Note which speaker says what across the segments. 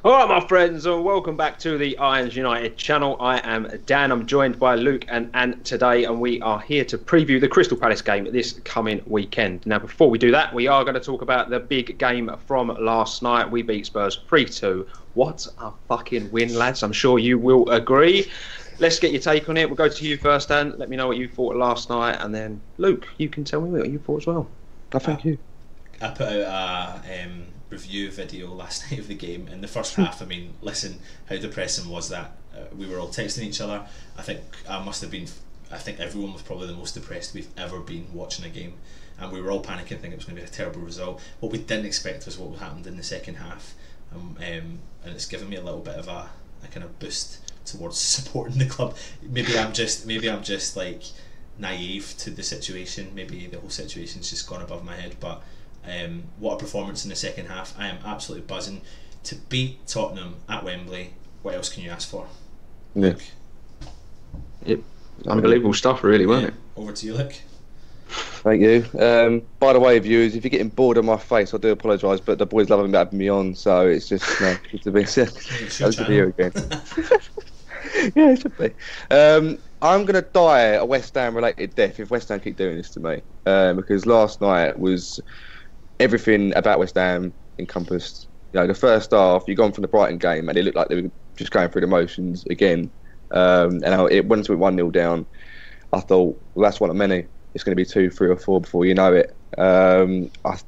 Speaker 1: All right, my friends, and welcome back to the Irons United channel. I am Dan. I'm joined by Luke and Ant today, and we are here to preview the Crystal Palace game this coming weekend. Now, before we do that, we are going to talk about the big game from last night. We beat Spurs 3-2. What a fucking win, lads. I'm sure you will agree. Let's get your take on it. We'll go to you first, Dan. Let me know what you thought last night, and then, Luke, you can tell me what you thought as well.
Speaker 2: Thank you.
Speaker 3: I put out a review video last night of the game. In the first half, I mean, listen, how depressing was that? We were all texting each other. I think everyone was probably the most depressed we've ever been watching a game, and we were all panicking, thinking it was going to be a terrible result. What we didn't expect was what happened in the second half, and it's given me a little bit of a kind of boost towards supporting the club. Maybe I'm just like naive to the situation. Maybe the whole situation's just gone above my head, but what a performance in the second half. I am absolutely buzzing to beat Tottenham at Wembley. What else can you ask for?
Speaker 2: Yeah.
Speaker 1: Yep. Unbelievable stuff, really, wasn't it?
Speaker 3: Over to you, Luke.
Speaker 2: Thank you. By the way, viewers, if you're getting bored of my face, I do apologise, but the boys love having me on, so it's just good to be here again. Yeah, it should be. I'm going to die a West Ham related death if West Ham keep doing this to me, because last night was everything about West Ham encompassed. You know, the first half, you've gone from the Brighton game and it looked like they were just going through the motions again. And it went to 1-0 down. I thought, well, that's one of many. It's going to be 2, 3 or 4 before you know it. I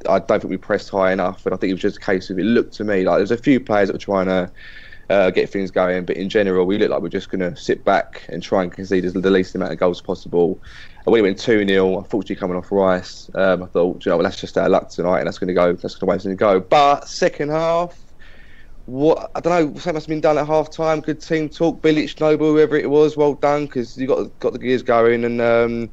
Speaker 2: don't think we pressed high enough, and I think it was just a case of, it looked to me like there's a few players that were trying to get things going, but in general we looked like we're just going to sit back and try and concede the least amount of goals possible. And when it went 2-0, unfortunately coming off Rice, I thought, well, that's just our luck tonight, and that's going to way it's going to go. But second half, I don't know, something must have been done at half time. Good team talk, Bilic, Noble, whoever it was, well done, because you got the gears going. And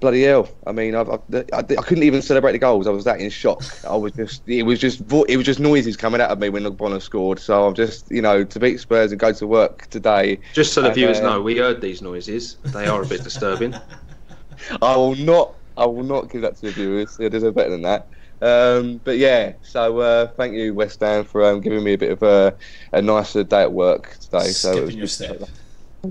Speaker 2: bloody hell, I mean, I couldn't even celebrate the goals. I was that in shock. It was just noises coming out of me when Ogbonna scored. So I'm just, to beat Spurs and go to work today.
Speaker 1: Just so the viewers know, we heard these noises. They are a bit disturbing.
Speaker 2: I will not give that to the viewers. They deserve better than that. But yeah, so thank you, West Ham, for giving me a bit of a nicer day at work today.
Speaker 3: Skipping your step.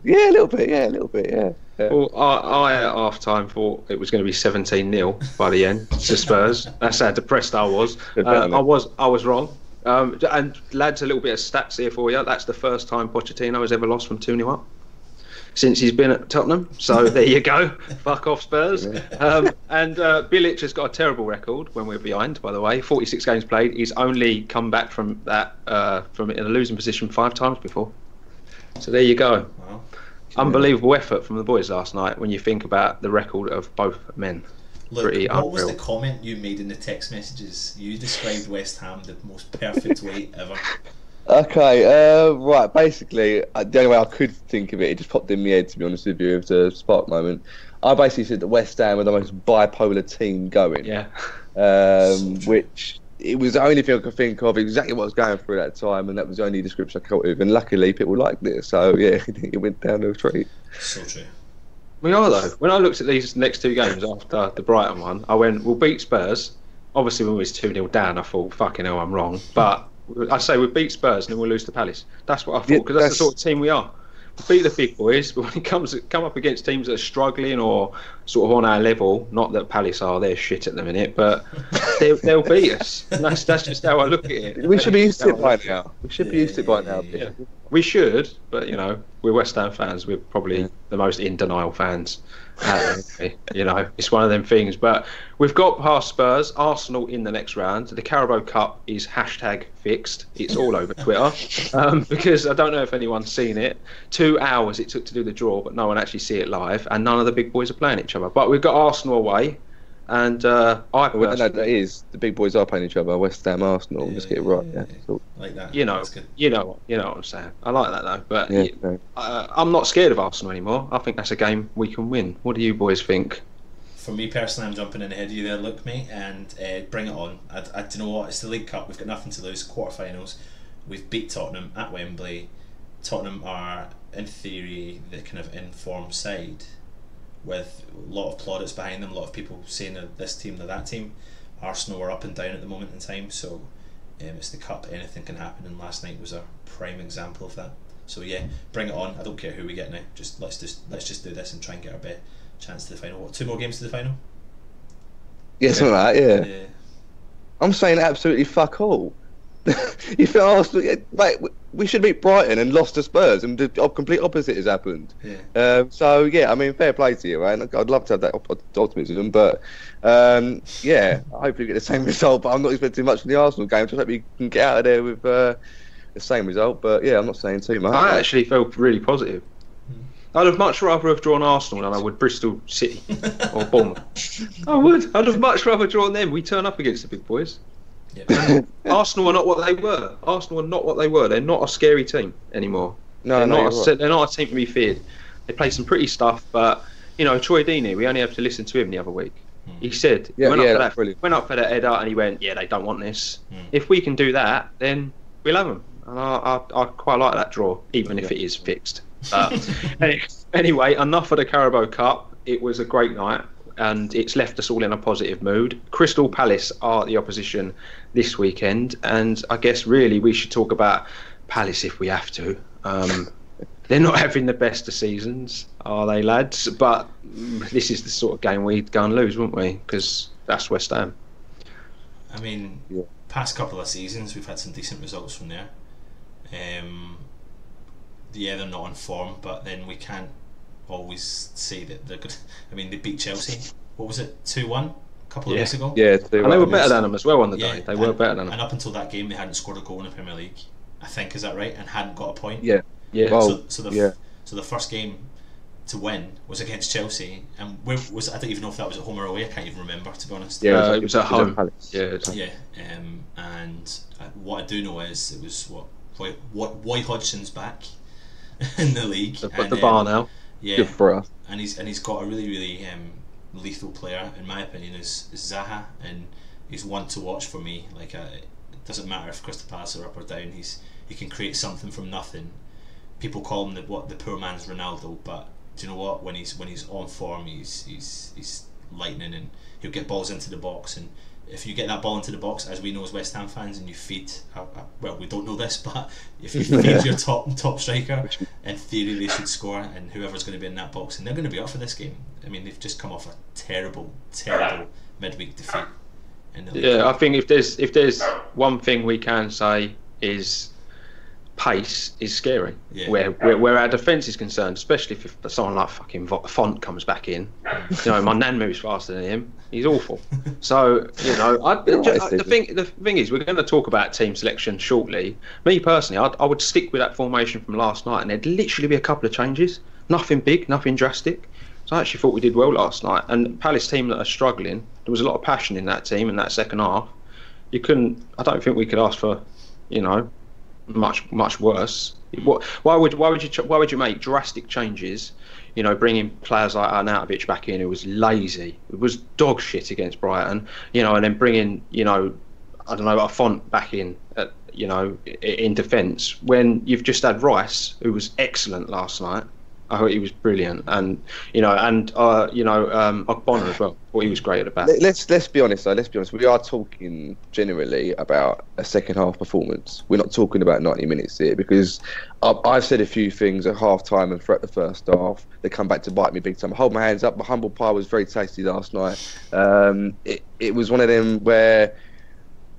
Speaker 2: Yeah, a little bit. Yeah.
Speaker 1: Well, I at half time thought it was going to be 17-0 by the end to Spurs. That's how depressed I was. I was wrong. And lads, a little bit of stats here for you. That's the first time Pochettino has ever lost from 2-0 up since he's been at Tottenham. So there you go. Fuck off, Spurs. And Bilic has got a terrible record when we're behind, by the way. 46 games played. He's only come back from that from in a losing position 5 times before. So there you go.
Speaker 3: Wow.
Speaker 1: Unbelievable effort from the boys last night when you think about the record of both men.
Speaker 3: Look, what was the comment you made in the text messages? You described West Ham the most perfect way ever.
Speaker 2: Okay, right, basically, the only way I could think of it just popped in my head, to be honest with you, it was a spark moment. I basically said that West Ham were the most bipolar team going.
Speaker 1: Yeah.
Speaker 2: Which, it was the only thing I could think of, exactly what I was going through at that time, and that was the only description I came up with, and luckily people liked it, so yeah, it went down the treat.
Speaker 3: So true.
Speaker 1: We are, though. When I looked at these next 2 games after the Brighton one, I went, we'll beat Spurs. Obviously, when we was 2-0 down, I thought, fucking hell, I'm wrong. But I say we beat Spurs and then we'll lose to Palace. That's what I thought, because that's the sort of team we are. We beat the big boys, but when it come up against teams that are struggling or sort of on our level, not that Palace are, they're shit at the minute, but they'll beat us. And that's just how I look at it.
Speaker 2: We should be used to it by now. We should be used to it by now.
Speaker 1: Yeah. We should, but we're West Ham fans. We're probably the most in denial fans. It's one of them things. But we've got past Spurs, Arsenal in the next round. The Carabao Cup is #fixed. It's all over Twitter because I don't know if anyone's seen it. 2 hours it took to do the draw, but no one actually see it live, and none of the big boys are playing each other. But we've got Arsenal away. And
Speaker 2: that is, the big boys are playing each other. West Ham, Arsenal. Just get it right. Yeah.
Speaker 3: Like that.
Speaker 1: You know what I'm saying. I like that though. But I'm not scared of Arsenal anymore. I think that's a game we can win. What do you boys think?
Speaker 3: For me personally, I'm jumping in ahead of you there, Luke, mate, and bring it on. I do you know what? It's the League Cup. We've got nothing to lose. Quarterfinals. We've beat Tottenham at Wembley. Tottenham are, in theory, the kind of in-form side, with a lot of plaudits behind them, a lot of people saying that this team, that team. Arsenal are up and down at the moment in time, so It's the cup, anything can happen, and last night was a prime example of that. So yeah, bring it on. I don't care who we get now. Let's just do this and try and get our best chance to the final. What, 2 more games to the final?
Speaker 2: Yeah, something like that. Yeah. I'm saying absolutely fuck all. You feel Arsenal, mate? We should beat Brighton and lost to Spurs, and the complete opposite has happened.
Speaker 3: Yeah.
Speaker 2: So yeah, I mean, fair play to you, right? I'd love to have that optimism, but yeah, I hope we get the same result. But I'm not expecting much from the Arsenal game. Just hope we can get out of there with the same result. But yeah, I'm not saying too much.
Speaker 1: I actually felt really positive. I'd have much rather have drawn Arsenal than I would Bristol City or Bournemouth. I would. I'd have much rather drawn them. We turn up against the big boys. Yep. Arsenal are not what they were. Arsenal are not what they were. They're not a scary team anymore. They're not a team to be feared. They play some pretty stuff, but you know, Troy Deeney, we only have to listen to him the other week. He said, went up for that header, and he went, yeah, they don't want this. If we can do that, then we'll have them. And I quite like that draw, even if it is fixed. Anyway, enough of the Carabao Cup. It was a great night, and it's left us all in a positive mood. Crystal Palace are the opposition this weekend, and I guess really we should talk about Palace if we have to. They're not having the best of seasons, are they, lads? But this is the sort of game we'd go and lose, wouldn't we? Because that's West Ham.
Speaker 3: I mean, past couple of seasons we've had some decent results from there. Yeah, they're not on form, but then we can't always say that they're good. I mean, they beat Chelsea. What was it, 2-1 a couple of weeks ago?
Speaker 2: Yeah,
Speaker 1: and they were better than them as well on the day. They were better than them.
Speaker 3: And up until that game, they hadn't scored a goal in the Premier League. I think, is that right? And hadn't got a point.
Speaker 2: Yeah.
Speaker 3: So the first game to win was against Chelsea, and I don't even know if that was at home or away. I can't even remember, to be honest.
Speaker 1: Yeah, it was at home.
Speaker 3: And what I do know is it was Roy Hodgson's back in the league.
Speaker 1: Put the bar now.
Speaker 3: Yeah,
Speaker 2: good for us.
Speaker 3: And he's got a really lethal player, in my opinion, is Zaha, and he's one to watch for me. Like it doesn't matter if Crystal Palace are up or down. He can create something from nothing. People call him the poor man's Ronaldo, but do you know what? When he's on form, he's lightning, and he'll get balls into the box. And if you get that ball into the box, as we know as West Ham fans, and you feed, well, we don't know this, but if you feed your top striker, in theory they should score, and whoever's going to be in that box, and they're going to be up for this game. I mean, they've just come off a terrible midweek defeat in the league.
Speaker 1: Yeah, I think if there's one thing we can say is pace is scary.
Speaker 3: Yeah.
Speaker 1: Where our defence is concerned, especially if someone like fucking Font comes back in. You know, my nan moves faster than him. He's awful. So you know, the thing is, we're going to talk about team selection shortly. Me personally, I would stick with that formation from last night, and there'd literally be a couple of changes. Nothing big, nothing drastic. So I actually thought we did well last night. And Palace team that are struggling, there was a lot of passion in that team in that second half. I don't think we could ask for, you know, much worse. Why would you make drastic changes? You know, bringing players like Arnautovic back in, who was lazy, it was dog shit against Brighton. You know, and then bringing, you know, I don't know, a Font back in, you know, in defence when you've just had Rice, who was excellent last night. I thought he was brilliant, and Ogbonna as well. Thought he was great at the back.
Speaker 2: Let's be honest though. Let's be honest. We are talking generally about a second half performance. We're not talking about 90 minutes here, because I've said a few things at half time and throughout the first half. They come back to bite me big time. I hold my hands up. My humble pie was very tasty last night. It was one of them where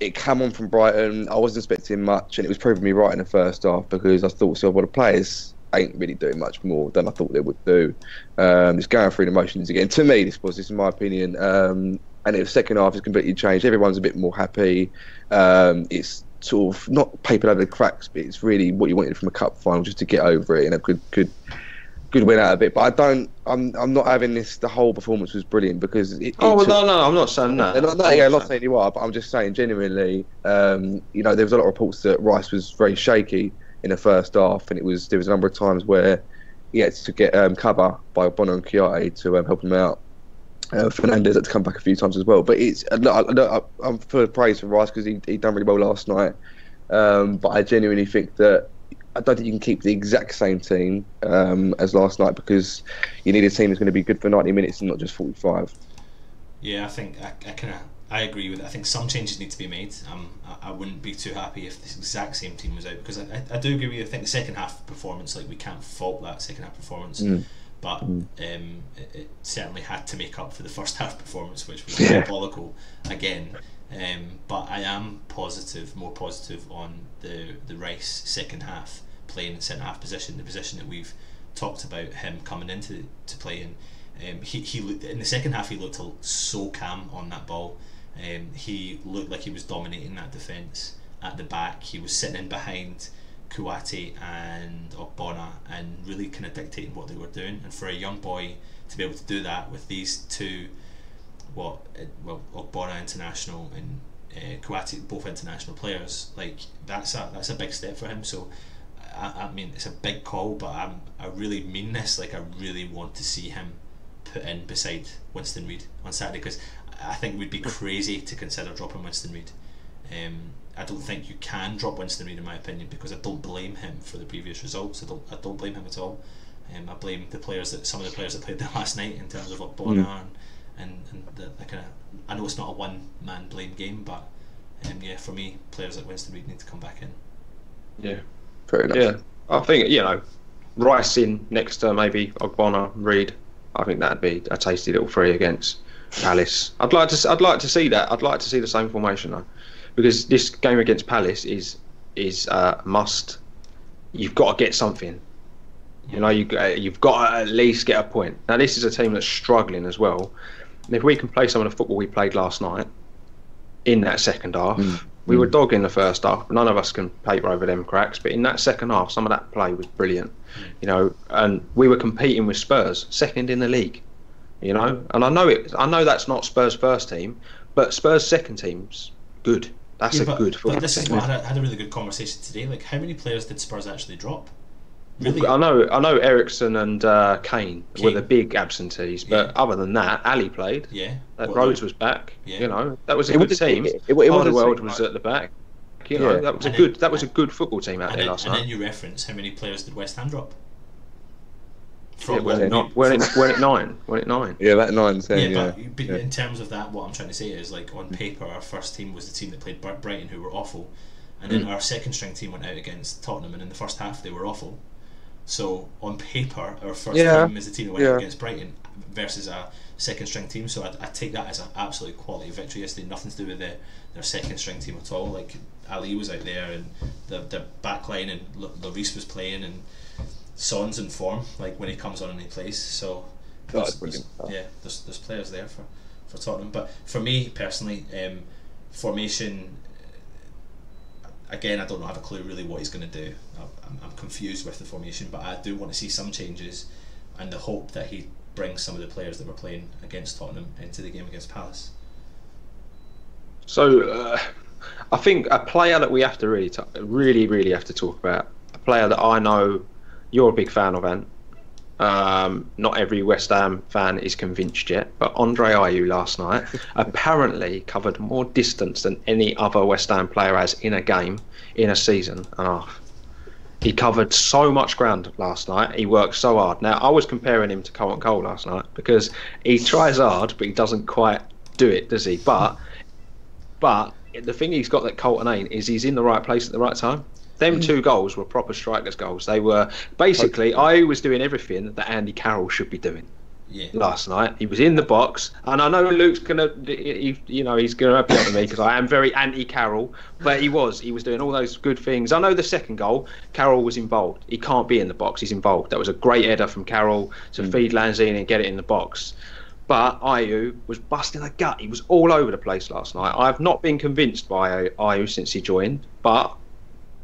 Speaker 2: it came on from Brighton. I wasn't expecting much, and it was proving me right in the first half, because I thought, well, the players ain't really doing much more than I thought they would do. It's going through the motions again. To me, this is my opinion. And the second half has completely changed. Everyone's a bit more happy. It's sort of not papered over the cracks, but it's really what you wanted from a cup final, just to get over it and a good win out of it. But I'm not having this. The whole performance was brilliant, because no,
Speaker 1: I'm not saying that.
Speaker 2: I'm not saying you are, but I'm just saying genuinely. You know, there was a lot of reports that Rice was very shaky in the first half, and there was a number of times where he had to get cover by Bono and Chiarte to help him out. Fernandez had to come back a few times as well. But I'm full of praise for Rice, because he done really well last night. But I genuinely think that I don't think you can keep the exact same team as last night, because you need a team that's going to be good for 90 minutes and not just 45.
Speaker 3: Yeah, I think I kind of I agree with it. I think some changes need to be made. I wouldn't be too happy if the exact same team was out, because I do agree with you. I think the second half performance, like, we can't fault that second half performance, but it certainly had to make up for the first half performance, which was diabolical again. But I am more positive on the Rice second half, playing in centre half position, the position that we've talked about him coming into to play in. He looked, in the second half, he looked so calm on that ball. He looked like he was dominating that defence at the back. He was sitting in behind Kouyaté and Ogbonna and really kind of dictating what they were doing. And for a young boy to be able to do that with these two, Ogbonna international and Kouyaté both international players, like, that's a big step for him. So I mean, it's a big call, but I really mean this. Like, I really want to see him put in beside Winston Reid on Saturday, because I think we'd be crazy to consider dropping Winston Reid. I don't think you can drop Winston Reid, in my opinion, because I don't blame him for the previous results. I don't blame him at all. I blame some of the players that played there last night, in terms of Ogbonna and the kind of. I know it's not a one-man blame game, but for me, players like Winston Reid need to come back in.
Speaker 1: Yeah,
Speaker 2: fair enough.
Speaker 1: Yeah, I think Rice in next to maybe Ogbonna, Reid. I think that'd be a tasty little three against Palace. I'd like to see that. I'd like to see the same formation though, because this game against Palace is a must. You've got to get something. You've got to at least get a point. Now, this is a team that's struggling as well. And if we can play some of the football we played last night in that second half, we were dogging the first half. None of us can paper over them cracks, but in that second half, some of that play was brilliant. And we were competing with Spurs, second in the league. And I know that's not Spurs' first team, but Spurs' second team's good. That's a good football team.
Speaker 3: This is what I had a really good conversation today. Like, how many players did Spurs actually drop? Really?
Speaker 1: I know Ericsson and Kane were the big absentees, but other than that, Ali played.
Speaker 3: Yeah.
Speaker 1: Rhodes was back.
Speaker 3: Yeah.
Speaker 1: That was a good team. World was at the back. That was a good football team out there last night.
Speaker 3: And then you reference, how many players did West Ham drop?
Speaker 1: Weren't it 9?
Speaker 2: Yeah, about 9.
Speaker 3: But in terms of that, what I'm trying to say is, like, on paper, our first team was the team that played Brighton, who were awful, and then our second string team went out against Tottenham, and in the first half they were awful. So on paper, our first team is the team that went out against Brighton versus a second string team. So I take that as an absolute quality victory yesterday. Nothing to do with their second string team at all. Like, Ali was out there, and the back line, and Lloris was playing, and Son's in form, like, when he comes on and he plays. So there's players there for Tottenham. But for me personally, formation, again, I don't have a clue really what he's going to do. I'm confused with the formation, but I do want to see some changes, and the hope that he brings some of the players that were playing against Tottenham into the game against Palace.
Speaker 1: So I think a player that we have to really have to talk about, a player that I know you're a big fan of, Ant. Not every West Ham fan is convinced yet, but Andre Ayew last night apparently covered more distance than any other West Ham player has in a game in a season and a half. He covered so much ground last night. He worked so hard. Now, I was comparing him to Carlton Cole last night, because he tries hard, but he doesn't quite do it, does he? But the thing he's got that Carlton ain't is he's in the right place at the right time. Them 2 goals were proper strikers' goals. They were basically, I was doing everything that Andy Carroll should be doing. Last night he was in the box, and I know Luke's gonna, he's gonna be on me because I am very anti-Carroll, but he was doing all those good things. I know the second goal, Carroll was involved. He can't be in the box. He's involved. That was a great header from Carroll to feed Lanzini and get it in the box. But Ayew was busting a gut. He was all over the place last night. I have not been convinced by Ayew since he joined, but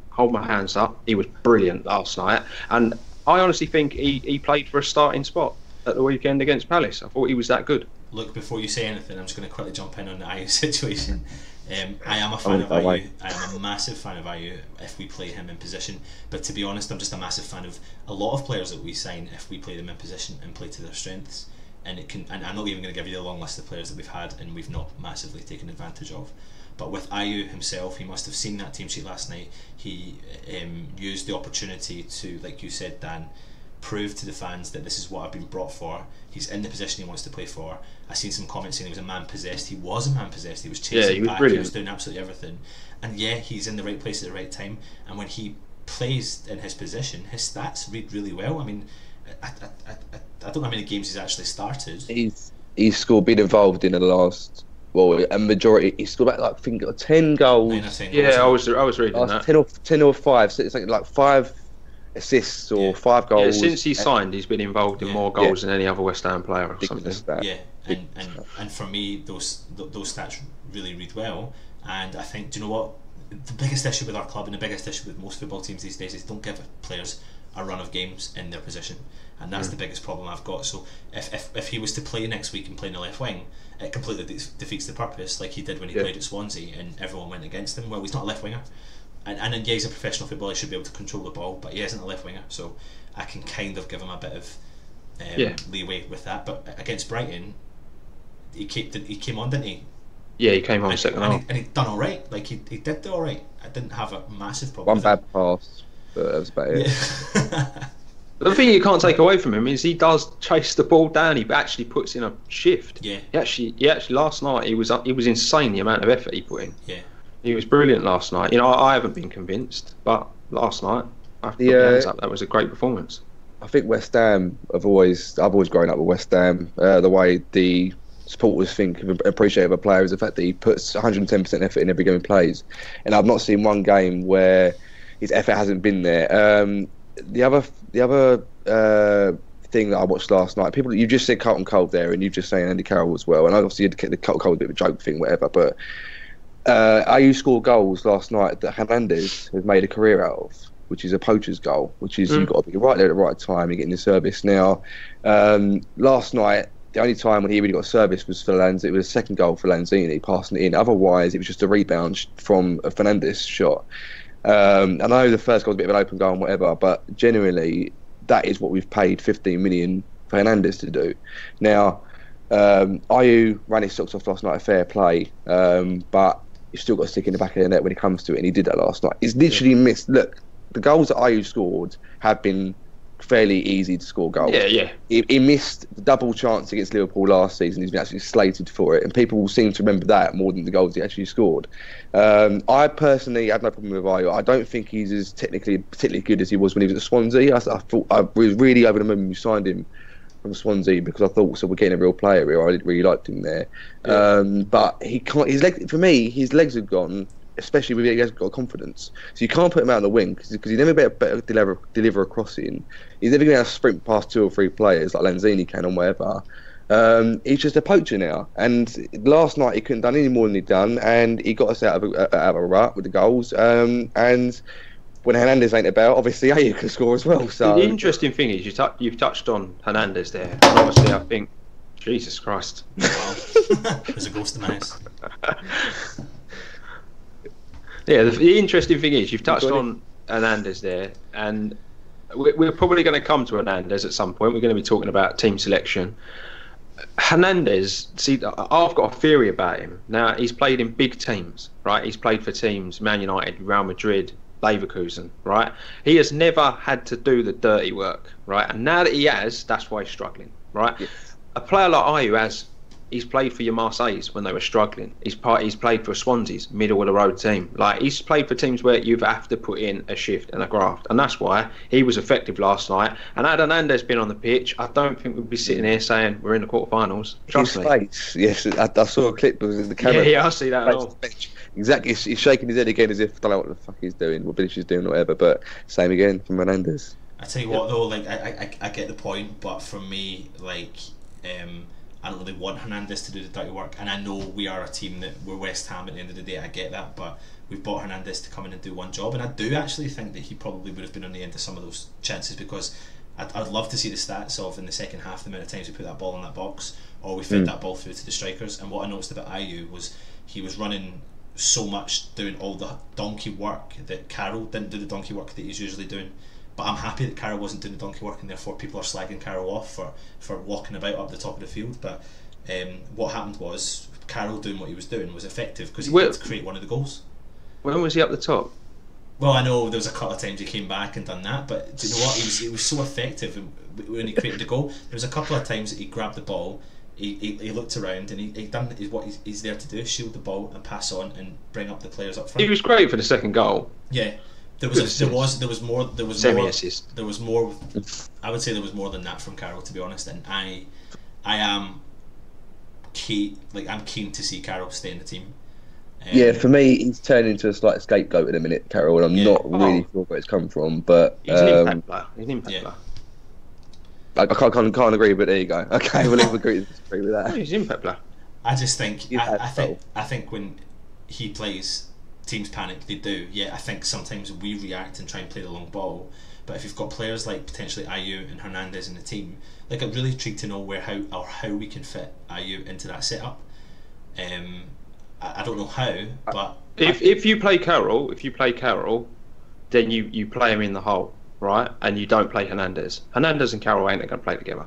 Speaker 1: hold my hands up, he was brilliant last night, and I honestly think he played for a starting spot at the weekend against Palace. I thought he was that good.
Speaker 3: Look, before you say anything, I'm just going to quickly jump in on the Ayew situation. I am a fan of Ayew. I am a massive fan of Ayew if we play him in position. But to be honest, I'm just a massive fan of a lot of players that we sign if we play them in position and play to their strengths. And I'm not even going to give you the long list of players that we've had and we've not massively taken advantage of. But with Ayew himself, he must have seen that team sheet last night. He used the opportunity to, like you said, Dan, proved to the fans that this is what I've been brought for. He's in the position he wants to play for. I've seen some comments saying he was a man possessed. He was a man possessed. He was chasing back. Brilliant. He was doing absolutely everything. And yeah, he's in the right place at the right time. And when he plays in his position, his stats read really well. I mean, I don't know how many games he's actually started.
Speaker 2: He's scored, been involved in the last, well, a majority. He's scored about, like, I think 10 goals.
Speaker 3: 9 or 10
Speaker 1: goals. Yeah,
Speaker 3: I
Speaker 1: was reading that.
Speaker 2: 10 or 5. So it's like 5 assists or 5 goals.
Speaker 1: Yeah, since he signed, he's been involved in more goals than any other West Ham player or something.
Speaker 3: Yeah, and for me, those stats really read well. And I think, do you know what? The biggest issue with our club and the biggest issue with most football teams these days is don't give players a run of games in their position, and that's the biggest problem I've got. So if he was to play next week and play in the left wing, it completely defeats the purpose, like he did when he played at Swansea and everyone went against him. Well, he's not a left winger. And yeah, he's a professional footballer, he should be able to control the ball, but he isn't a left winger, so I can kind of give him a bit of leeway with that. But against Brighton, he came on, didn't he?
Speaker 1: Yeah, he came on second half.
Speaker 3: And he'd done alright, like he did do alright. I didn't have a massive problem with
Speaker 2: bad pass, but that was about it.
Speaker 3: Yeah.
Speaker 1: The thing you can't take away from him is he does chase the ball down. He actually puts in a shift.
Speaker 3: Yeah.
Speaker 1: He actually last night he was insane, the amount of effort he put in.
Speaker 3: Yeah.
Speaker 1: He was brilliant last night. You know, I haven't been convinced, but last night I put my hands up. That was a great performance.
Speaker 2: I think West Ham I've always grown up with West Ham. The way the supporters appreciate a player is the fact that he puts 110% effort in every game he plays, and I've not seen one game where his effort hasn't been there. The other thing that I watched last night, you just said Carlton Cole there, and you've just saying Andy Carroll as well, and obviously the Carlton Cole was a bit of a joke thing, whatever, but AU scored goals last night that Hernandez has made a career out of, which is a poacher's goal, which is you've got to be right there at the right time, you're getting the service. Now, last night, the only time when he really got service was for Lanzini. It was a second goal for Lanzini, passing it in. Otherwise, it was just a rebound from a Fernandes shot. I know the first goal was a bit of an open goal and whatever, but generally, that is what we've paid 15 million for Hernandez to do. Now, Ayew ran his socks off last night, fair play, but you've still got to stick in the back of the net when it comes to it, and he did that last night. He's literally missed. Look, the goals that Ayew scored have been fairly easy to score goals.
Speaker 1: Yeah.
Speaker 2: He missed the double chance against Liverpool last season. He's been absolutely slated for it, and people will seem to remember that more than the goals he actually scored. I personally had no problem with Ayew. I don't think he's as particularly good as he was when he was at Swansea. I thought I was really over the moon when we signed him from Swansea, because I thought, so we're getting a real player here. I really liked him there. But he can't. His legs have gone, especially when he hasn't got confidence. So you can't put him out on the wing because he's never better deliver a crossing. He's never going to sprint past 2 or 3 players like Lanzini can and whatever. He's just a poacher now. And last night he couldn't done any more than he'd done, and he got us out of a rut with the goals. And when Hernandez ain't about, obviously Ayew can score as well. So
Speaker 1: the interesting thing is you've touched on Hernandez there. And obviously, I think, Jesus Christ,
Speaker 3: wow. There's a ghost in the house.
Speaker 1: Yeah, the interesting thing is you've touched on Hernandez there, and we're probably going to come to Hernandez at some point. We're going to be talking about team selection. Hernandez, see, I've got a theory about him. Now, he's played in big teams, right? He's played for teams, Man United, Real Madrid, Leverkusen, right? He has never had to do the dirty work, right? And now that he has, that's why he's struggling, right? Yes. A player like Ayew he's played for your Marseilles when they were struggling. He's played for Swansea's middle of the road team. Like, he's played for teams where you have to put in a shift and a graft, and that's why he was effective last night. And had Hernandez been on the pitch, I don't think we'd be sitting here saying we're in the quarterfinals. Trust me.
Speaker 2: Face, yes, I saw a clip of the camera.
Speaker 1: Yeah, I see that.
Speaker 2: Exactly, he's shaking his head again as if I don't know what the fuck he's doing, what Bilic is doing, or whatever. But same again from Hernandez.
Speaker 3: I tell you what, though, like I get the point, but for me, like, I don't really want Hernandez to do the dirty work, and I know we are a team that we're West Ham at the end of the day. I get that, but we've bought Hernandez to come in and do one job, and I do actually think that he probably would have been on the end of some of those chances, because I'd love to see the stats of in the second half the amount of times we put that ball in that box or we fed that ball through to the strikers. And what I noticed about Ayew was he was running so much, doing all the donkey work, that Carroll didn't do the donkey work that he's usually doing. But I'm happy that Carroll wasn't doing the donkey work, and therefore people are slagging Carroll off for walking about up the top of the field. But what happened was Carroll doing what he was doing was effective because he did create one of the goals.
Speaker 1: When was he up the top?
Speaker 3: Well, I know there was a couple of times he came back and done that, but do you know what? He was so effective when he created the goal. There was a couple of times that he grabbed the ball, he looked around and he done what he's there to do: shield the ball and pass on and bring up the players up front.
Speaker 1: He was great for the second goal.
Speaker 3: Yeah, there was more.
Speaker 1: Semi-assist.
Speaker 3: There was more. I would say there was more than that from Carroll, to be honest. And I am keen. Like, I'm keen to see Carroll stay in the team.
Speaker 2: Yeah, for me, he's turned into a slight scapegoat in a minute, Carroll, and I'm not really sure where it's come from. But
Speaker 1: he's an impact player. He's an impact player.
Speaker 2: I can't agree, but there you go. Okay, we'll agree to disagree with that.
Speaker 1: He's an impact player.
Speaker 3: I just think I think when he plays, teams panic. They do. Yeah, I think sometimes we react and try and play the long ball. But if you've got players like potentially Ayew and Hernandez in the team, like, I'm really intrigued to know how we can fit Ayew into that setup. I don't know how, but
Speaker 1: if you play Carroll, then you play him in the hole, right? And you don't play Hernandez. Hernandez and Carroll ain't going to play together.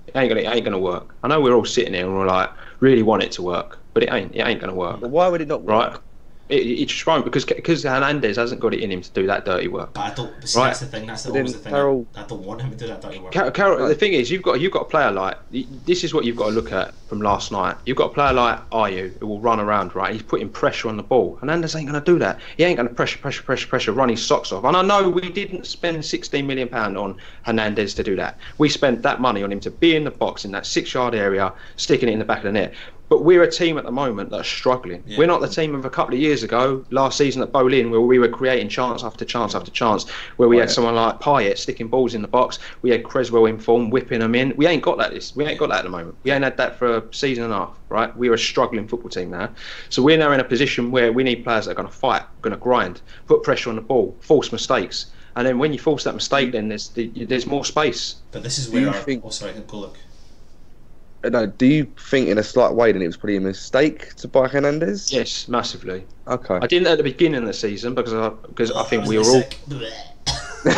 Speaker 1: It ain't gonna work. I know we're all sitting here and we're like, really want it to work, but it ain't going to work.
Speaker 2: But why would it not work?
Speaker 1: Right? It just won't, because Hernandez hasn't got it in him to do that dirty work.
Speaker 3: But I don't. That's the thing. That's always the thing.
Speaker 2: Carroll,
Speaker 3: I don't want him to do that dirty work.
Speaker 1: Carroll, the thing is, you've got a player like, this is what you've got to look at from last night. You've got a player like Ayew who will run around, right? He's putting pressure on the ball. Hernandez ain't going to do that. He ain't going to pressure, run his socks off. And I know we didn't spend £16 million on Hernandez to do that. We spent that money on him to be in the box in that 6-yard area, sticking it in the back of the net. But we're a team at the moment that are struggling. Yeah. We're not the team of a couple of years ago, last season at Boleyn, where we were creating chance after chance after chance, where we had someone like Payet sticking balls in the box. We had Creswell in form, whipping them in. We ain't got that. We ain't got that at the moment. We ain't had that for a season and a half, right? We're a struggling football team now. So we're now in a position where we need players that are going to fight, going to grind, put pressure on the ball, force mistakes. And then when you force that mistake, then there's more space.
Speaker 3: But this is where sorry, I can call it.
Speaker 2: No, do you think in a slight way that it was probably a mistake to buy Hernandez?
Speaker 1: Yes, massively.
Speaker 2: Okay.
Speaker 1: I didn't at the beginning of the season because I think we were all.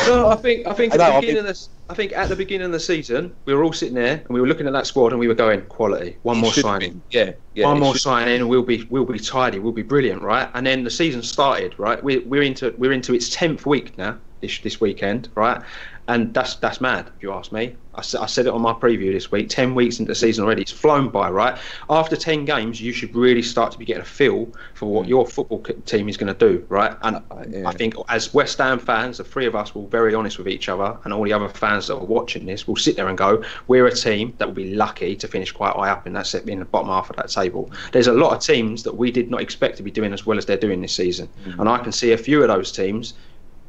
Speaker 1: No, I think at the beginning of the season we were all sitting there and we were looking at that squad and we were going, quality. One more signing.
Speaker 2: Yeah.
Speaker 1: One more signing, we'll be tidy. We'll be brilliant, right? And then the season started, right? We're into its 10th week now. This weekend, right? And that's mad, if you ask me. I said it on my preview this week. 10 weeks into the season already, it's flown by, right? After 10 games, you should really start to be getting a feel for what your football team is going to do, right? And I think as West Ham fans, the three of us will be very honest with each other, and all the other fans that are watching this will sit there and go, we're a team that will be lucky to finish quite high up in the bottom half of that table. There's a lot of teams that we did not expect to be doing as well as they're doing this season, and I can see a few of those teams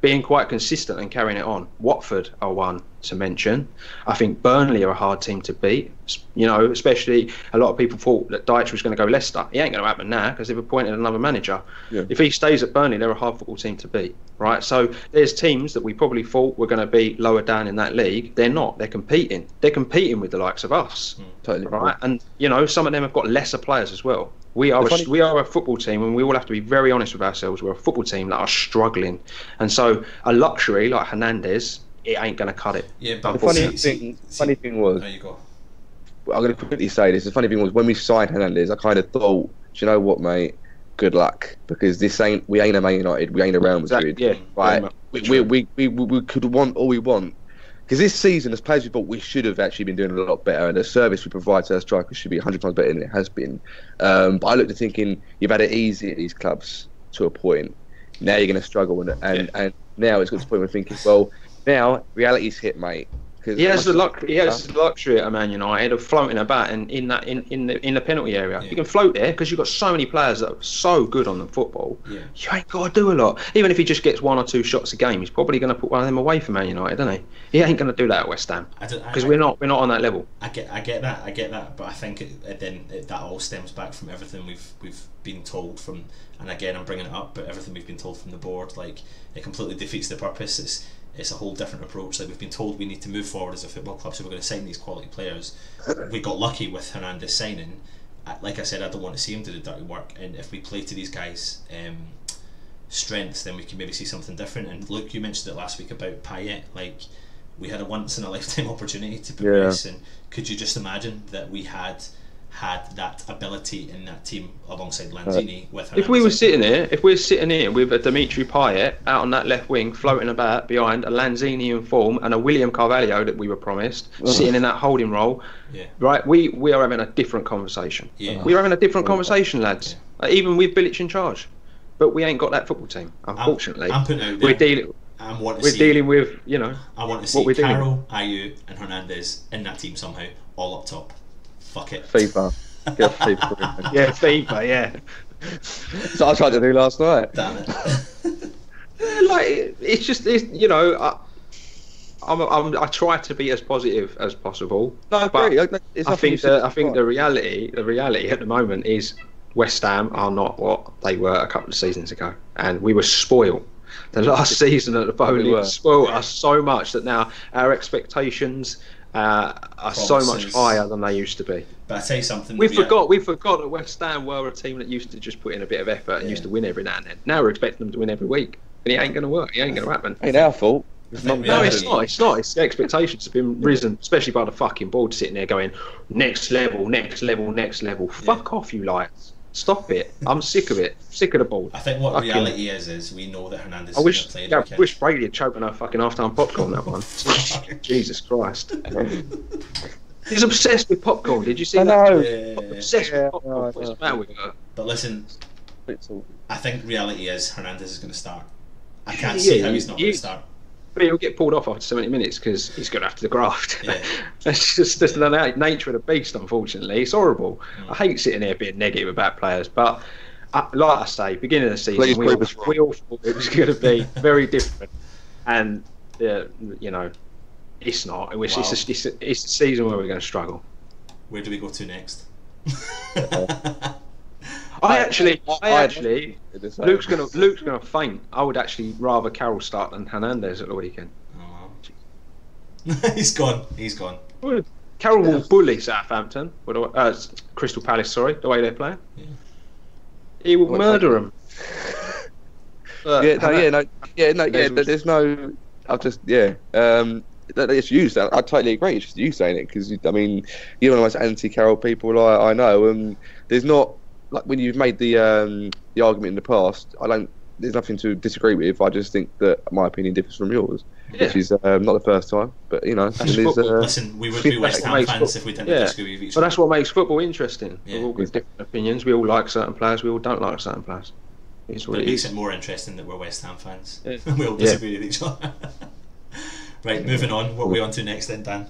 Speaker 1: being quite consistent and carrying it on. Watford are one to mention. I think Burnley are a hard team to beat. You know, especially a lot of people thought that Dyche was going to go Leicester. It ain't going to happen now because they've appointed another manager. Yeah. If he stays at Burnley, they're a hard football team to beat, right? So there's teams that we probably thought were going to be lower down in that league. They're not. They're competing. They're competing with the likes of us,
Speaker 2: totally
Speaker 1: right? And you know, some of them have got lesser players as well. We are a football team, and we all have to be very honest with ourselves. We're a football team that are struggling, and so a luxury like Hernandez, it ain't going to cut it.
Speaker 3: Yeah, but
Speaker 2: the funny thing was,
Speaker 3: there you go.
Speaker 2: I'm going to quickly say this. The funny thing was when we signed Hernandez, I kind of thought, do you know what, mate? Good luck, because we ain't a Man United, we ain't a Real Madrid.
Speaker 1: Yeah,
Speaker 2: right. We could want all we want. Because this season, as players we bought, we should have actually been doing a lot better, and the service we provide to our strikers should be 100 times better than it has been. But I looked at thinking, you've had it easy at these clubs to a point. Now you're going to struggle, and now it's got to the point where we're thinking, well, now reality's hit, mate.
Speaker 1: He has the luxury at Man United of floating about in the penalty area. Yeah. You can float there because you've got so many players that are so good on the football. Yeah. You ain't got to do a lot. Even if he just gets 1 or 2 shots a game, he's probably going to put one of them away for Man United, isn't he? He ain't going to do that at West Ham because we're not on that level.
Speaker 3: I get that, but I think that all stems back from everything we've been told from. And again, I'm bringing it up, but everything we've been told from the board, like, it completely defeats the purpose. It's a whole different approach. Like, we've been told we need to move forward as a football club, so we're going to sign these quality players. We got lucky with Hernandez signing. Like I said, I don't want to see him do the dirty work, and if we play to these guys' strengths, then we can maybe see something different. And Luke, you mentioned it last week about Payet. Like, we had a once in a lifetime opportunity to progress, and could you just imagine that we had had that ability in that team alongside Lanzini. With
Speaker 1: if we were sitting here with a Dimitri Payet out on that left wing, floating about behind a Lanzini in form and a William Carvalho that we were promised sitting in that holding role, right? We are having a different conversation. We're having a different conversation, lads. Even with Bilic in charge, but we ain't got that football team. Unfortunately,
Speaker 3: I'm putting out there,
Speaker 1: we're dealing with, you know.
Speaker 3: I want to see Carroll, Ayew, and Hernandez in that team somehow, all up top. Fuck it.
Speaker 2: FIFA. Get FIFA.
Speaker 1: Yeah, FIFA. Yeah.
Speaker 2: So I tried to do last night.
Speaker 3: Damn it.
Speaker 1: Like it's you know, I try to be as positive as possible.
Speaker 2: No,
Speaker 1: but
Speaker 2: I
Speaker 1: think the reality at the moment is West Ham are not what they were a couple of seasons ago, and we were spoiled. The last season at the Bowling spoiled us so much that now our expectations are so much higher than they used to be.
Speaker 3: But I tell you something,
Speaker 1: we forgot that West Ham were a team that used to just put in a bit of effort and used to win every now and then. Now we're expecting them to win every week, and it ain't going to work. It ain't going to happen.
Speaker 2: Ain't our fault.
Speaker 1: No, it's not. It's not. It's the expectations have been risen, especially by the fucking board sitting there going next level, next level, next level. Fuck off, you liars. Stop it. I'm sick of it. Sick of the ball.
Speaker 3: I think what reality is we know that Hernandez is going to play.
Speaker 1: I wish Brady had choked on our fucking half-time popcorn that one. Jesus Christ. He's obsessed with popcorn. Did you see that?
Speaker 2: No.
Speaker 1: Obsessed with popcorn. What's the matter with her?
Speaker 3: But listen, I think reality is Hernandez is going to start. I can't see how he's not going to start.
Speaker 1: But he'll get pulled off after 70 minutes because he's going after the graft. Yeah. That's just the nature of the beast, unfortunately. It's horrible. I hate sitting there being negative about players, but like I say, beginning of the season, we all thought it was going to be very different. And, you know, it's not. It's a season where we're going to struggle.
Speaker 3: Where do we go to next?
Speaker 1: I actually, Luke's gonna faint. I would actually rather Carroll start than Hernandez at the weekend.
Speaker 3: Oh, wow. He's gone.
Speaker 1: Carroll will bully Southampton, Crystal Palace. Sorry, the way they're playing. Yeah. He will murder them.
Speaker 2: There's no. I've just It's you. I totally agree. It's just you saying it because I mean you're one of the most anti-Carroll people I know, and there's not. Like when you've made the argument in the past, there's nothing to disagree with. I just think that my opinion differs from yours, which is not the first time. But you know,
Speaker 3: listen, we would be West Ham fans if we didn't disagree with each other.
Speaker 1: But that's what makes football interesting. We've all got different opinions. We all like certain players. We all don't like certain players.
Speaker 3: It makes it more interesting that we're West Ham fans. Yeah. We all disagree with each other. Right, moving on. What are we on to next then, Dan?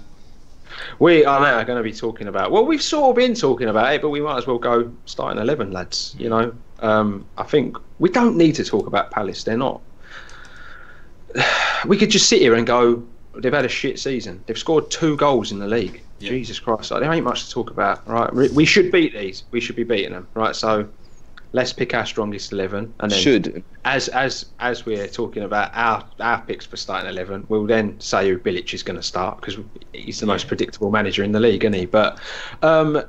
Speaker 1: We are now going to be talking about. Well, we've sort of been talking about it, but we might as well go starting 11, lads. You know, I think we don't need to talk about Palace. They're not. We could just sit here and go. They've had a shit season. They've scored 2 goals in the league. Yep. Jesus Christ, there ain't much to talk about. Right, we should beat these. We should be beating them. Right, so let's pick our strongest 11, and then as we're talking about our picks for starting 11, we'll then say who Bilic is going to start because he's the most predictable manager in the league, isn't he? But a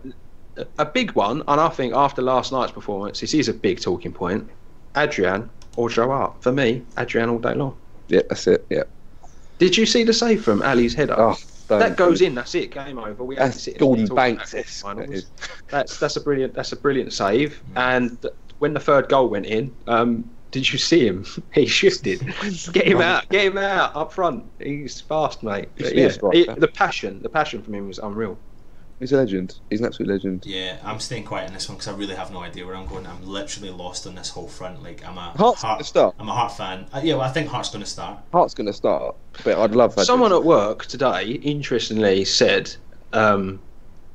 Speaker 1: big one, and I think after last night's performance, this is a big talking point. Adrian or Joe Hart? For me, Adrian all day long.
Speaker 2: Yeah, that's it. Yeah.
Speaker 1: Did you see the save from Ali's header? Oh, that goes in. That's it. Game over. We have to sit
Speaker 2: Gordon Banks.
Speaker 1: That's a brilliant save. And when the third goal went in, did you see him? He shifted. Get him out up front. He's fast, mate. The passion from him was unreal.
Speaker 2: He's a legend. He's an absolute legend.
Speaker 3: Yeah, I'm staying quiet in this one because I really have no idea where I'm going. I'm literally lost on this whole front. Like I'm a Hart fan. I think Hart's going to start.
Speaker 2: Hart's going to start, but I'd love that.
Speaker 1: Someone at work today, interestingly, said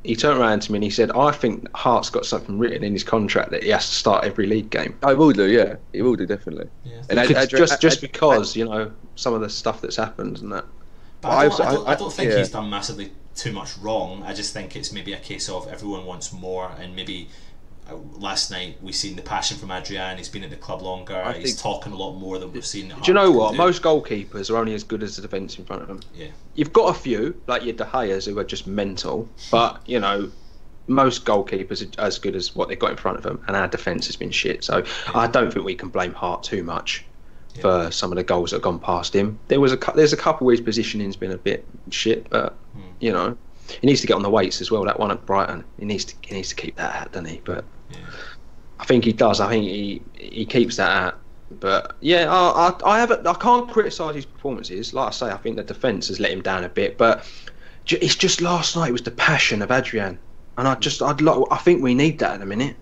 Speaker 1: he turned around to me and he said, "I think Hart's got something written in his contract that he has to start every league game."
Speaker 2: I will do. Yeah, he will do definitely.
Speaker 1: Yeah. And just because you know some of the stuff that's happened and that.
Speaker 3: But I don't think he's done massively too much wrong. I just think it's maybe a case of everyone wants more, and maybe last night we've seen the passion from Adrian. He's been at the club longer. He's talking a lot more than we've seen.
Speaker 1: Do you know what? Most goalkeepers are only as good as the defence in front of them.
Speaker 3: Yeah,
Speaker 1: you've got a few like your De Gea's who are just mental, but you know most goalkeepers are as good as what they've got in front of them, and our defence has been shit. So I don't think we can blame Hart too much for some of the goals that have gone past him. There's a couple where his positioning's been a bit shit, but you know. he needs to get on the weights as well. That one at Brighton, he needs to keep that out, doesn't he? But
Speaker 3: Yeah.
Speaker 1: I think he does. I think he keeps that out. But yeah, I can't criticise his performances. Like I say, I think the defence has let him down a bit. But it's just last night it was the passion of Adrian, and I think we need that in a minute.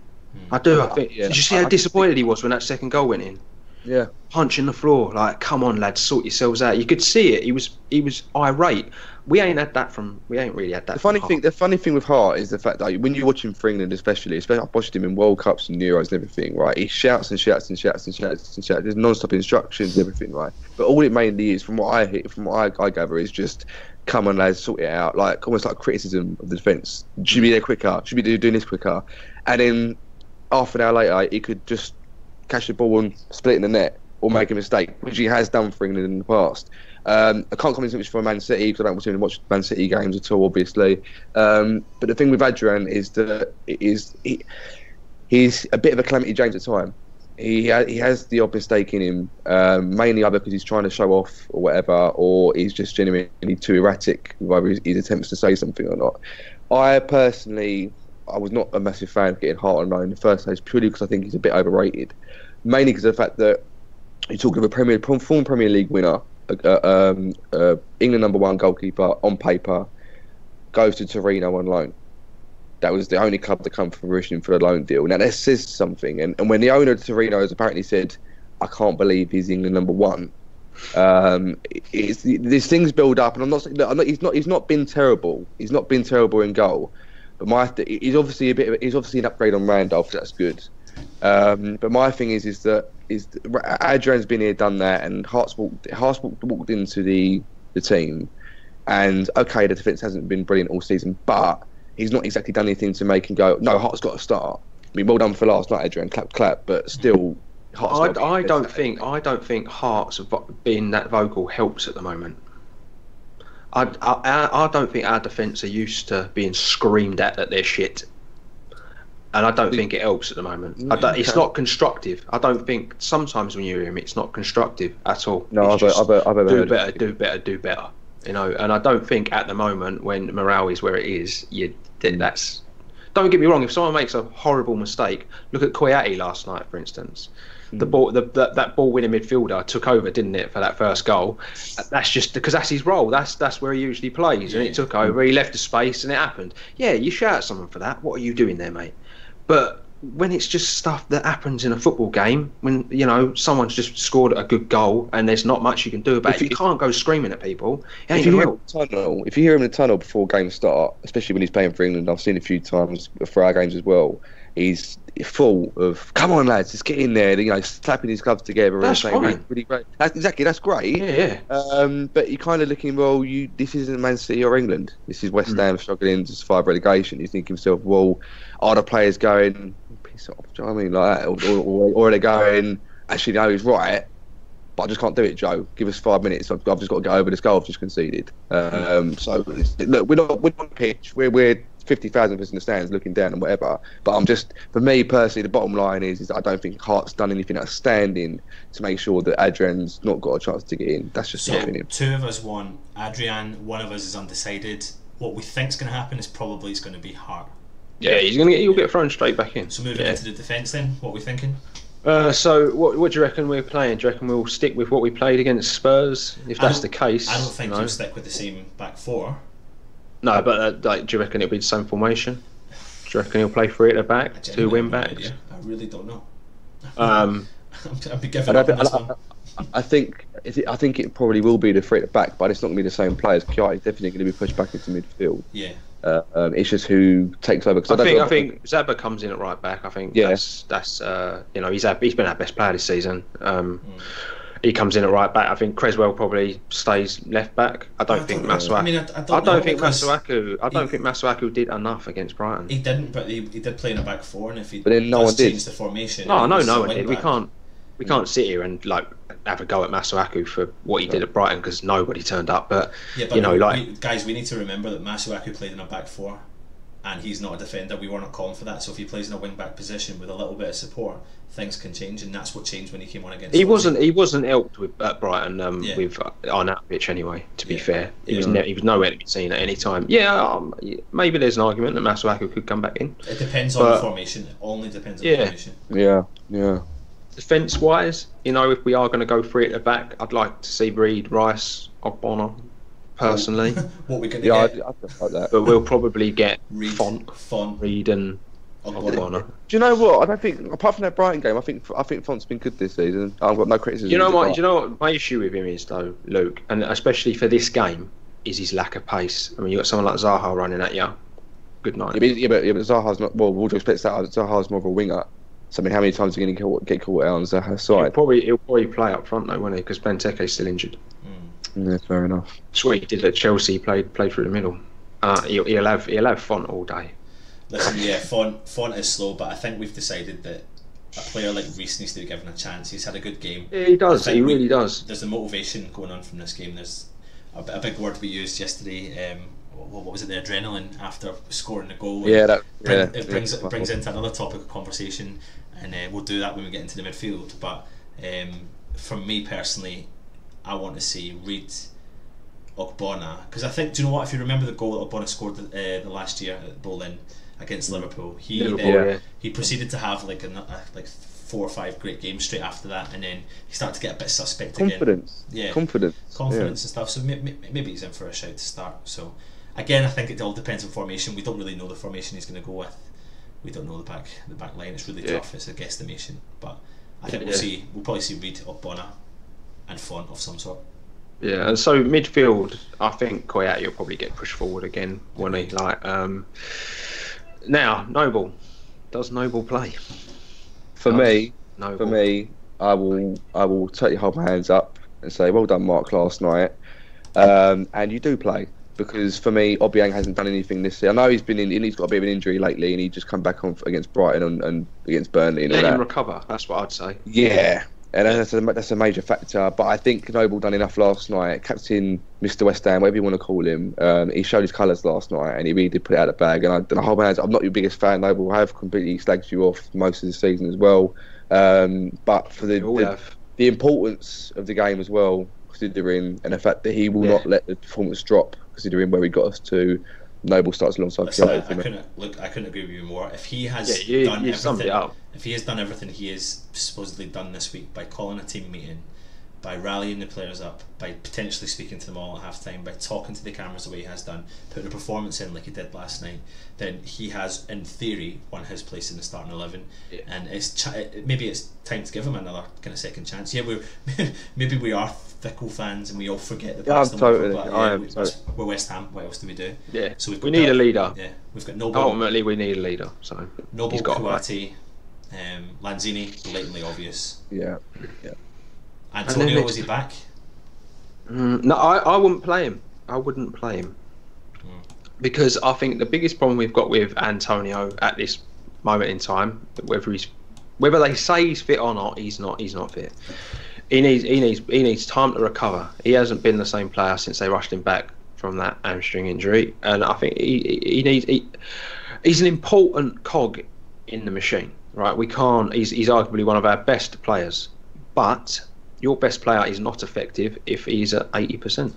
Speaker 1: I do. I think. Did you see how disappointed he was when that second goal went in?
Speaker 2: Yeah.
Speaker 1: Punching the floor, like, come on, lads, sort yourselves out. You could see it. He was irate. We ain't really had that.
Speaker 2: The funny thing with Hart is the fact that when you're watching for England, especially I've watched him in World Cups and Euros and everything, right? He shouts and shouts and shouts and shouts and shouts. There's non-stop instructions and everything, right? But all it mainly is, from what I gather, is just, come on, lads, sort it out. Like, almost like criticism of the defence. Should be there quicker. Should be doing this quicker. And then half an hour later, he could just catch the ball and split it in the net or make a mistake, which he has done for England in the past. I can't comment so much for Man City because I don't really watch Man City games at all, obviously. But the thing with Adrian is that he's a bit of a Calamity James at time. He has the odd mistake in him, mainly either because he's trying to show off or whatever, or he's just genuinely too erratic with either his attempts to say something or not. I was not a massive fan of getting Hart on loan in the first place, purely because I think he's a bit overrated. Mainly because of the fact that you're talking of a former Premier League winner, England #1 goalkeeper on paper, goes to Torino on loan. That was the only club that come to fruition for the loan deal. Now that says something. And when the owner of Torino has apparently said, "I can't believe he's England #1," these things build up. And he's not been terrible. He's not been terrible in goal. But he's obviously an upgrade on Randolph. So that's good. But my thing is that Adrian's been here, done that, and Hart's walked into the team, and okay, the defence hasn't been brilliant all season, but he's not exactly done anything to make him go, no, Hart's got to start. I mean, well done for last night, Adrian, clap, but still, Hart's
Speaker 1: I don't think Hart's being that vocal helps at the moment. I don't think our defence are used to being screamed at that they're shit. And I don't think it helps at the moment. It's not constructive. I don't think sometimes when you hear him, it's not constructive at all.
Speaker 2: No, I've heard
Speaker 1: do better. You know, and I don't think at the moment when morale is where it is, that's. Don't get me wrong. If someone makes a horrible mistake, look at Kouyaté last night, for instance. The ball, that ball-winning midfielder took over, didn't it, for that first goal? That's just because that's his role. That's where he usually plays, and it took over. He left the space, and it happened. Yeah, you shout at someone for that. What are you doing there, mate? But when it's just stuff that happens in a football game, when someone's just scored a good goal and there's not much you can do about it, you can't go screaming at people.
Speaker 2: If you hear him in the tunnel before games start, especially when he's playing for England, I've seen a few times for our games as well. He's full of "come on, lads, let's get in there." Slapping his gloves together.
Speaker 1: That's
Speaker 2: and saying, really great. That's great.
Speaker 1: Yeah.
Speaker 2: But you're kind of looking, well, this isn't Man City or England. This is West Ham struggling to survive relegation. You think to yourself, well, are the players going piss off? Do you know what I mean, like that, or are they going? Actually, no, he's right, but I just can't do it, Joe. Give us 5 minutes. I've just got to get over this goal I've just conceded. So look, we're not on pitch. We're 50,000 of us in the stands looking down and whatever. But for me personally, the bottom line is I don't think Hart's done anything outstanding to make sure that Adrian's not got a chance to get in. That's just my opinion.
Speaker 3: Two of us want Adrian, one of us is undecided. What we think's going to happen is probably it's going to be Hart.
Speaker 1: Yeah, he'll get thrown straight back in.
Speaker 3: So moving into the defence then, what are we thinking?
Speaker 1: So what do you reckon we're playing? Do you reckon we'll stick with what we played against Spurs? If that's the case,
Speaker 3: I don't think we'll stick with the same back four.
Speaker 1: No, but do you reckon it'll be the same formation? Do you reckon he'll play 3 at the back, 2 wing backs?
Speaker 3: I really don't know.
Speaker 2: I'd be giving up on this one. I think it probably will be the 3 at the back, but it's not going to be the same players. Kouyaté is definitely going to be pushed back into midfield.
Speaker 3: Yeah.
Speaker 2: It's just who takes over.
Speaker 1: I think Zaba comes in at right back. I think that's he's been our best player this season. He comes in at right back. I think Creswell probably stays left back. I don't think Masuaku. I don't think Masuaku did enough against Brighton.
Speaker 3: He didn't, but he did play in a back 4, and if he
Speaker 2: but then no one did
Speaker 3: change the formation.
Speaker 1: No one did. We can't sit here and have a go at Masuaku for what he did at Brighton because nobody turned up. But
Speaker 3: guys, we need to remember that Masuaku played in a back 4, and he's not a defender. We weren't calling for that. So if he plays in a wing back position with a little bit of support, things can change, and that's what changed when he came on against.
Speaker 1: He wasn't helped with at Brighton with Arnautovic anyway. To be fair, he was nowhere to be seen at any time. Maybe there's an argument that Masuaku could come back in.
Speaker 3: It depends on the formation. It only depends on the formation.
Speaker 2: Yeah.
Speaker 1: Defence wise, if we are going to go for it at the back, I'd like to see Reed, Rice, Ogbonna. Personally,
Speaker 3: what we're going to get,
Speaker 2: I like that.
Speaker 1: But we'll probably get
Speaker 3: Reed,
Speaker 1: Font, Reed, and Ogbonna.
Speaker 2: Do you know what? I don't think, apart from that Brighton game, I think Font's been good this season. I've got no criticism.
Speaker 1: Do you know what my issue with him is though, Luke, and especially for this game, is his lack of pace. I mean, you got someone like Zaha running at you. Good night.
Speaker 2: Yeah, but Zaha's not. Well, we'll expect that Zaha's more of a winger. So I mean, how many times are you going to get caught out on Zaha's side?
Speaker 1: He'll probably play up front though, won't he? Because Benteke's still injured.
Speaker 2: Yeah, fair enough.
Speaker 1: Sweet did at Chelsea, played through the middle. He'll have Font all day.
Speaker 3: Listen, Font is slow, but I think we've decided that a player like Reece needs to be given a chance. He's had a good game.
Speaker 1: Yeah, he does. He really does.
Speaker 3: There's a motivation going on from this game. There's a big word we used yesterday. What was it? The adrenaline after scoring the goal. It brings into another topic of conversation, and we'll do that when we get into the midfield. But from me personally, I want to see Reed, Ogbonna, because I think, do you know what? If you remember the goal that Ogbonna scored the last year at Boleyn against Liverpool, he proceeded to have like 4 or 5 great games straight after that, and then he started to get a bit suspect
Speaker 2: confidence.
Speaker 3: again.
Speaker 2: Confidence
Speaker 3: and stuff. So maybe he's in for a shout to start. So again, I think it all depends on formation. We don't really know the formation he's going to go with. We don't know the back line. It's really tough. It's a guesstimation, but I think we'll probably see Reed, Ogbonna, and Font of some sort.
Speaker 1: Yeah, and so midfield, I think Koyate will probably get pushed forward again when he now Noble. Does Noble play?
Speaker 2: For me, I will totally hold my hands up and say well done, Mark, last night. And you do play, because for me, Obiang hasn't done anything this year. I know he's got a bit of an injury lately, and he just come back on against Brighton and against Burnley. And
Speaker 1: let him recover. That's what I'd say.
Speaker 2: Yeah. And that's a major factor, but I think Noble done enough last night. Captain Mr. West Ham, whatever you want to call him, he showed his colours last night, and he really did put it out of the bag. And I hold my hands. I'm not your biggest fan, Noble. I have completely slagged you off most of the season as well. But for the importance of the game as well, considering, and the fact that he will not let the performance drop, considering where he got us to. Noble starts alongside.
Speaker 3: I couldn't agree with you more. If he has if he has done everything he has supposedly done this week by calling a team meeting, by rallying the players up, by potentially speaking to them all at half time, by talking to the cameras the way he has done, putting a performance in like he did last night, then he has, in theory, won his place in the starting 11. And maybe it's time to give him another kind of second chance. Maybe we are fickle fans and we all forget the past. We're West Ham. What else do we do?
Speaker 1: Yeah. So we need a leader.
Speaker 3: Yeah, we've got Noble.
Speaker 1: Ultimately, we need a leader. So
Speaker 3: Noble, Koyate, Lanzini, blatantly obvious.
Speaker 2: Yeah.
Speaker 3: Antonio, was he back?
Speaker 1: No, I wouldn't play him. Because I think the biggest problem we've got with Antonio at this moment in time, whether they say he's fit or not, he's not fit. He needs time to recover. He hasn't been the same player since they rushed him back from that hamstring injury, and I think he's an important cog in the machine. Right? He's arguably one of our best players, but your best player is not effective if he's at 80%.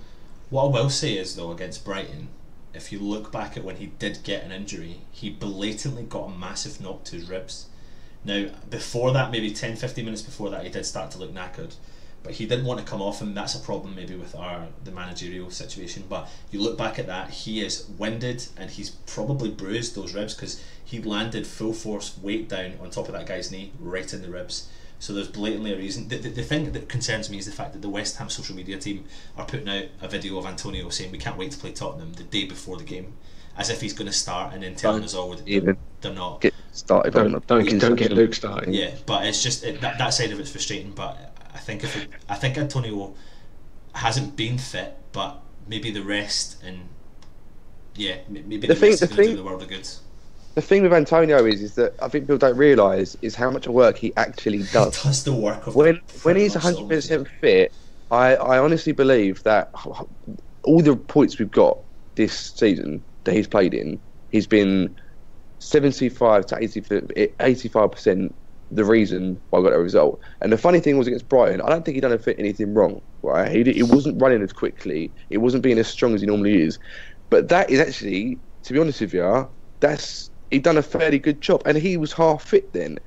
Speaker 3: What I will say is, though, against Brighton, if you look back at when he did get an injury, he blatantly got a massive knock to his ribs. Now, before that, maybe 10-15 minutes before that, he did start to look knackered, but he didn't want to come off, and that's a problem maybe with the managerial situation. But you look back at that, he is winded, and he's probably bruised those ribs because he landed full force weight down on top of that guy's knee, right in the ribs. So there's blatantly a reason. The thing that concerns me is the fact that the West Ham social media team are putting out a video of Antonio saying we can't wait to play Tottenham the day before the game, as if he's going to start, and then telling us all they're not.
Speaker 2: Get started.
Speaker 1: Don't get Luke started.
Speaker 3: Yeah, but it's just that side of it's frustrating. But I think Antonio hasn't been fit, but maybe the rest and maybe the rest is going to do the world of good.
Speaker 2: The thing with Antonio is that I think people don't realise is how much work he actually does.
Speaker 3: He does the work of
Speaker 2: when he's 100% fit. I honestly believe that all the points we've got this season that he's played in, he's been 75 to 85% the reason why I got that result. And the funny thing was against Brighton, I don't think he done anything wrong, right? He wasn't running as quickly, he wasn't being as strong as he normally is. But that is actually, to be honest with you, he done a fairly good job, and he was half fit then.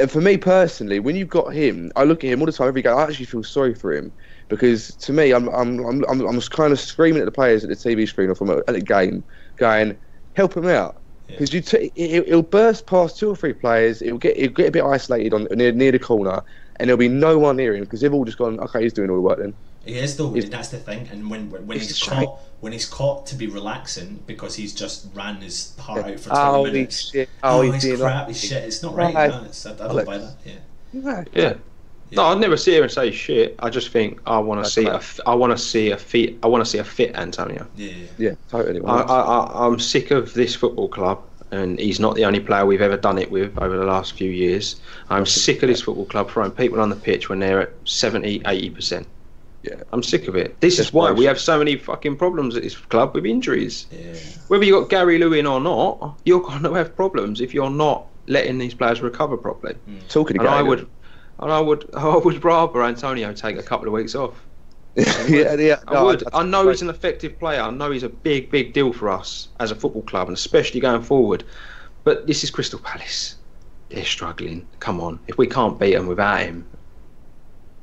Speaker 2: And for me personally, when you've got him, I look at him all the time, every game. I actually feel sorry for him, because to me, I'm kind of screaming at the players at the TV screen or at the game, going, help him out. Because he'll burst past 2 or 3 players, he'll get a bit isolated near the corner, and there'll be no one near him because they've all just gone, okay, he's doing all the work then.
Speaker 3: He is though, that's the thing. And when he's caught to be relaxing because he's just ran his heart out for 20 minutes. He's crap, he's shit. It's not right. No, I don't buy that.
Speaker 1: Yeah. No, I'd never sit here and say shit. I just think I want to see a fit Antonio.
Speaker 2: Yeah, totally.
Speaker 1: I'm sick of this football club, and he's not the only player we've ever done it with over the last few years. I'm sick of this football club throwing people on the pitch when they're at 70, 80%.
Speaker 2: Yeah,
Speaker 1: I'm sick of it. This is why we have so many fucking problems at this club with injuries. Yeah. Whether you got Gary Lewin or not, you're going to have problems if you're not letting these players recover properly.
Speaker 2: Talking to Gary,
Speaker 1: I would rather Antonio take a couple of weeks off. I would. I know he's an effective player. I know he's a big deal for us as a football club, and especially going forward. But this is Crystal Palace. They're struggling. Come on. If we can't beat them without him,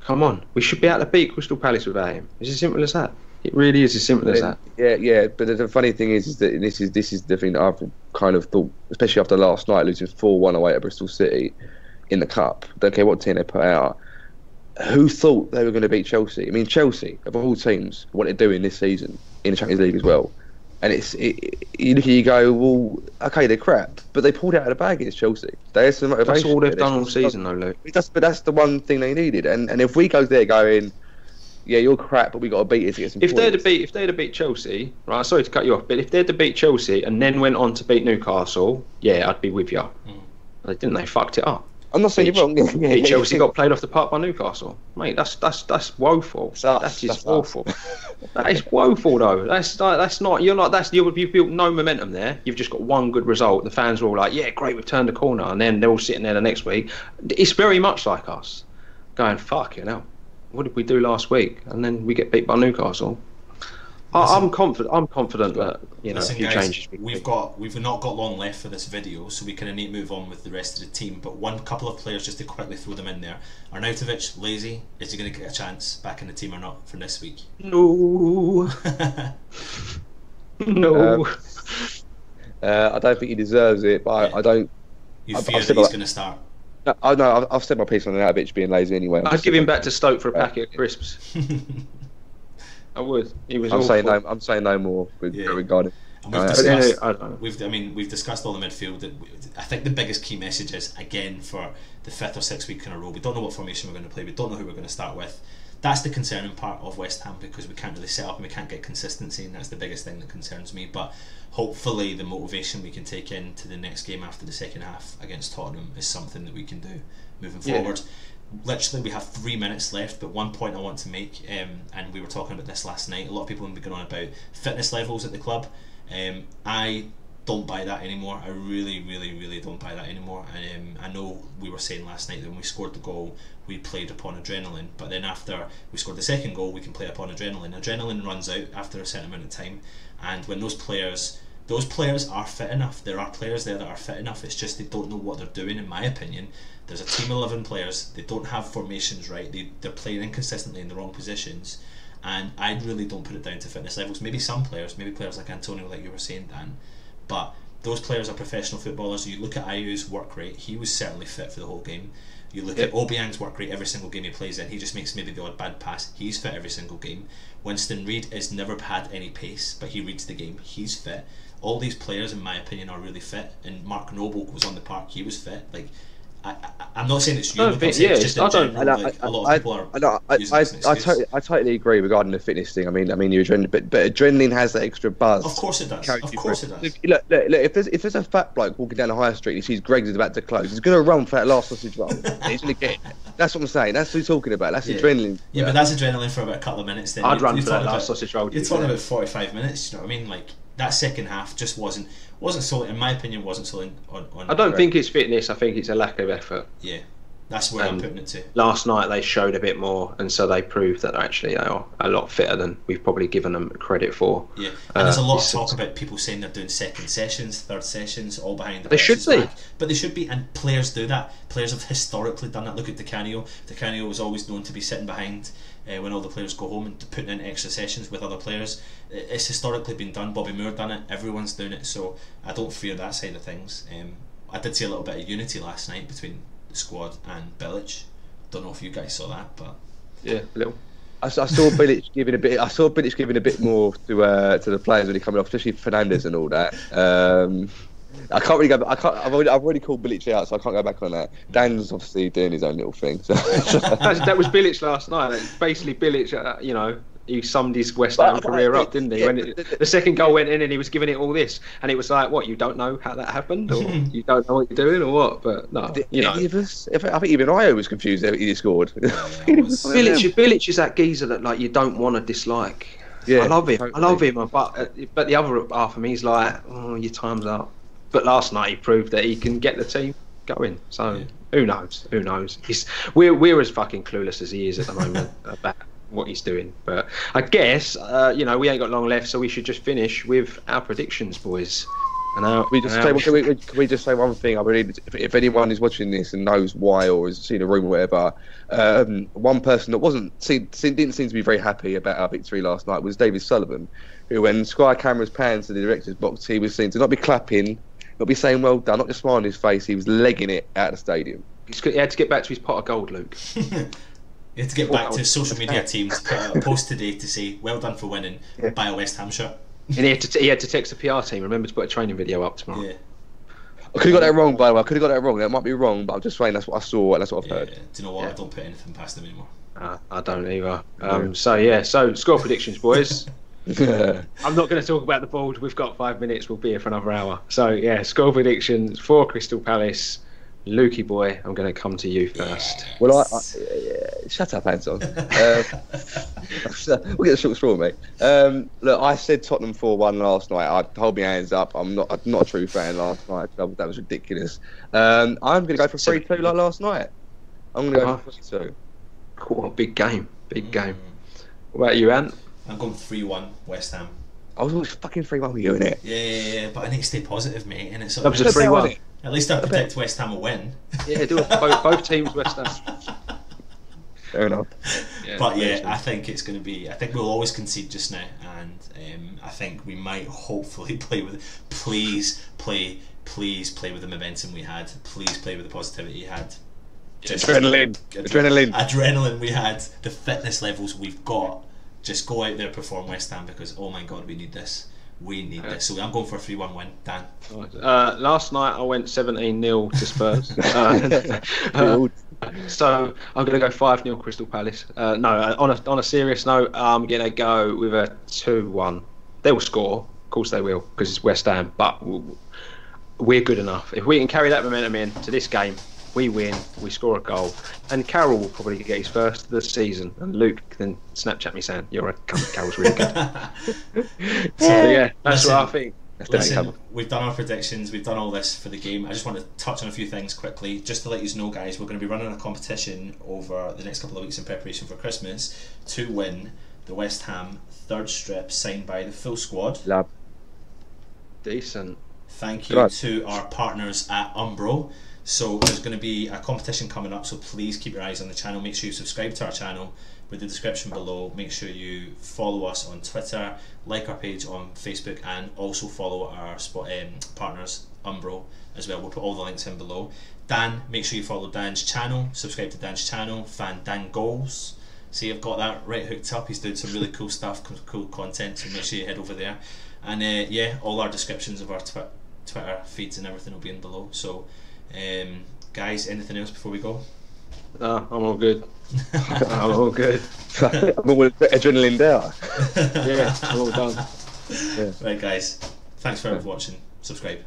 Speaker 1: come on. We should be able to beat Crystal Palace without him. It's as simple as that. It really is as simple as that.
Speaker 2: Yeah. But the funny thing is that this is the thing that I've kind of thought, especially after last night losing 4-1 away at Bristol City in the cup. Don't care what team they put out. Who thought they were going to beat Chelsea? I mean, Chelsea, of all teams, what they're doing this season in the Champions League as well. And you look at you go, well, okay, they're crap, but they pulled it out of the bag against Chelsea. They had some motivation.
Speaker 1: That's all they've done all season, though, Luke.
Speaker 2: But that's the one thing they needed. And if we go there going, yeah, you're crap, but we got to beat it to get some points.
Speaker 1: If they'd have beat Chelsea, right? Sorry to cut you off, but if they'd have beat Chelsea and then went on to beat Newcastle, yeah, I'd be with you. They didn't. They fucked it up.
Speaker 2: I'm not saying you're wrong.
Speaker 1: Chelsea got played off the park by Newcastle, mate. That's woeful. That's awful. That is woeful, though. That's not. You've built no momentum there. You've just got one good result. The fans are all like, "Yeah, great, we've turned the corner," and then they're all sitting there the next week. It's very much like us, going, "Fuck, what did we do last week?" And then we get beat by Newcastle. I'm confident that a few
Speaker 3: guys,
Speaker 1: changes.
Speaker 3: We've not got long left for this video, so we kind of need to move on with the rest of the team. But one couple of players, just to quickly throw them in there. Arnautovic, lazy. Is he going to get a chance back in the team or not for this week?
Speaker 1: No. No.
Speaker 2: I don't think he deserves it, but I don't.
Speaker 3: You fear that he's going to start?
Speaker 2: No, I've said my piece on Arnautovic being lazy anyway.
Speaker 1: I'd give him back to Stoke for a packet of crisps. I would. He was.
Speaker 2: I'm saying no more regarding.
Speaker 3: We've discussed all the midfield. I think the biggest key message is, again, for the 5th or 6th week in a row, we don't know what formation we're going to play. We don't know who we're going to start with. That's the concerning part of West Ham, because we can't really set up and we can't get consistency, and that's the biggest thing that concerns me. But hopefully the motivation we can take into the next game after the second half against Tottenham is something that we can do moving forward. Literally, we have 3 minutes left, but one point I want to make, and we were talking about this last night, a lot of people have been going on about fitness levels at the club. I don't buy that anymore. I really don't buy that anymore. I know we were saying last night that when we scored the goal, we played upon adrenaline, but then after we scored the second goal, we can play upon adrenaline. Adrenaline runs out after a certain amount of time, and when those players are fit enough, there are players there that are fit enough, it's just they don't know what they're doing, in my opinion. There's a team of 11 players, they don't have formations right, they're playing inconsistently in the wrong positions, and I really don't put it down to fitness levels. Maybe some players, maybe players like Antonio, like you were saying, Dan, but those players are professional footballers. You look at Ayew's work rate, he was certainly fit for the whole game. You look at Obiang's work rate every single game he plays in, he just makes maybe the odd bad pass, he's fit every single game. Winston Reid has never had any pace, but he reads the game, he's fit. All these players, in my opinion, are really fit, and Mark Noble was on the park, he was fit. Like, I'm not saying it's you, it's just in general, a lot of people are
Speaker 2: I totally agree regarding the fitness thing. I mean, your adrenaline, but adrenaline has that extra buzz.
Speaker 3: Of course it does. Of course it does.
Speaker 2: Look, if there's a fat bloke walking down the high street, he sees Greggs is about to close, he's going to run for that last sausage roll. He's going to get it. That's what I'm saying. That's what we're talking about. That's adrenaline.
Speaker 3: Yeah, but that's adrenaline for about a couple of minutes. Then
Speaker 1: I'd run for that last sausage roll.
Speaker 3: You're talking about 45 minutes. You know what I mean? Like, that second half just wasn't solely, in my opinion, wasn't solely on
Speaker 1: I don't think it's fitness. I think it's a lack of effort.
Speaker 3: Yeah, that's where I'm putting it to.
Speaker 1: Last night they showed a bit more, and so they proved that they are a lot fitter than we've probably given them credit for.
Speaker 3: Yeah, and there's a lot of talk about people saying they're doing second sessions, third sessions, all behind the
Speaker 1: They should be.
Speaker 3: back. But they should be, and players do that. Players have historically done that. Look at Di Canio. Di Canio was always known to be sitting behind when all the players go home and putting in extra sessions with other players. It's historically been done. Bobby Moore done it. Everyone's doing it. So I don't fear that side of things. I did see a little bit of unity last night between the squad and Bilic. Don't know if you guys saw that, but
Speaker 1: yeah, a little.
Speaker 2: I saw Bilic giving a bit. I saw Bilic giving a bit more to the players when he coming off, especially Fernandes and all that. I can't really go. I've already called Bilic out, so I can't go back on that. Dan's obviously doing his own little thing. So.
Speaker 1: That was Bilic last night. Basically, Bilic, he summed his West Ham career up, didn't he? When the second goal went in and he was giving it all this, and it was like, what, you don't know how that happened, or you don't know what you're doing, or what? But no,
Speaker 2: any of us? I think even I was confused that he scored.
Speaker 1: Bilic is that geezer that like you don't want to dislike. Yeah, I love him. Totally. I love him, but the other half of me is like, oh, your time's up. But last night he proved that he can get the team going. So who knows? Who knows? We're as fucking clueless as he is at the moment about what he's doing. But I guess we ain't got long left, so we should just finish with our predictions, boys. Can we just say one thing? I really, if anyone is watching this and knows why or has seen a room or whatever, one person that didn't seem to be very happy about our victory last night was David Sullivan, who, when Sky cameras panned to the director's box, he was seen to not be clapping, not be saying well done, not just smiling on his face. He was legging it out of the stadium. He had to get back to his pot of gold, Luke.
Speaker 3: He had to get back to his social media team to put a post today to say, well done for winning, buy a West Ham shirt.
Speaker 1: And he had to text the PR team, remember to put a training video up tomorrow.
Speaker 3: Yeah.
Speaker 2: I could have got that wrong, by the way. I could have got that wrong. That might be wrong, but I'm just saying that's what I saw and that's what I've heard.
Speaker 3: Yeah. Do you know what? I don't put anything past them anymore.
Speaker 1: I don't either. So score predictions, boys. I'm not going to talk about the board. We've got 5 minutes. We'll be here for another hour. So yeah, score predictions for Crystal Palace. Lukey boy, I'm going to come to you first.
Speaker 2: Well, shut up, Anton. We'll get a short straw, mate. Look, I said Tottenham 4-1 last night. I'd hold my hands up. I'm not a true fan last night. That was ridiculous. I'm going to go for 3-2 like last night. I'm going to go for 3-2.
Speaker 1: Cool, big game. Big game. What about you, Ant?
Speaker 3: I'm going 3-1 West Ham.
Speaker 2: I was always fucking 3-1 with you, innit?
Speaker 3: Yeah, but I need to stay positive, mate. And it's
Speaker 1: that was a 3-1.
Speaker 3: At least I predict West Ham will win.
Speaker 1: Yeah, do it. Both teams West Ham.
Speaker 2: Fair enough.
Speaker 3: But yeah, I think it's going to be. I think we'll always concede just now, and I think we might hopefully play with. Please play with the momentum we had. Please play with the positivity you had. Adrenaline we had. The fitness levels we've got. Just go out there, perform West Ham, because oh my god, we need this. We need this. So I'm going for a 3-1 win. Dan?
Speaker 1: Last night I went 17-0 to Spurs. So I'm going to go 5-0 Crystal Palace. On a serious note, I'm going to go with a 2-1. They will score. Of course they will, because it's West Ham. But we're good enough. If we can carry that momentum into this game, we win, we score a goal, and Carroll will probably get his first of the season, and Luke can Snapchat me saying, you're a cunt, Carroll's really good. So yeah, that's what I think.
Speaker 3: Listen, we've done our predictions, we've done all this for the game. I just want to touch on a few things quickly, just to let you know, guys, we're going to be running a competition over the next couple of weeks in preparation for Christmas to win the West Ham third strip signed by the full squad.
Speaker 2: Lab.
Speaker 1: Decent.
Speaker 3: Thank you to our partners at Umbro. So there's going to be a competition coming up, so please keep your eyes on the channel. Make sure you subscribe to our channel with the description below. Make sure you follow us on Twitter, like our page on Facebook, and also follow our partners, Umbro, as well. We'll put all the links in below. Dan, make sure you follow Dan's channel, subscribe to Dan's channel, Fan Dan Goals. See, I've got that right hooked up. He's doing some really cool stuff, cool content, so make sure you head over there. And yeah, all our descriptions of our Twitter feeds and everything will be in below. So guys, anything else before we go?
Speaker 1: No, I'm all good. I'm all good.
Speaker 2: I'm all adrenaline down.
Speaker 1: Yeah, I'm all done.
Speaker 3: Right guys, thanks for watching. Subscribe.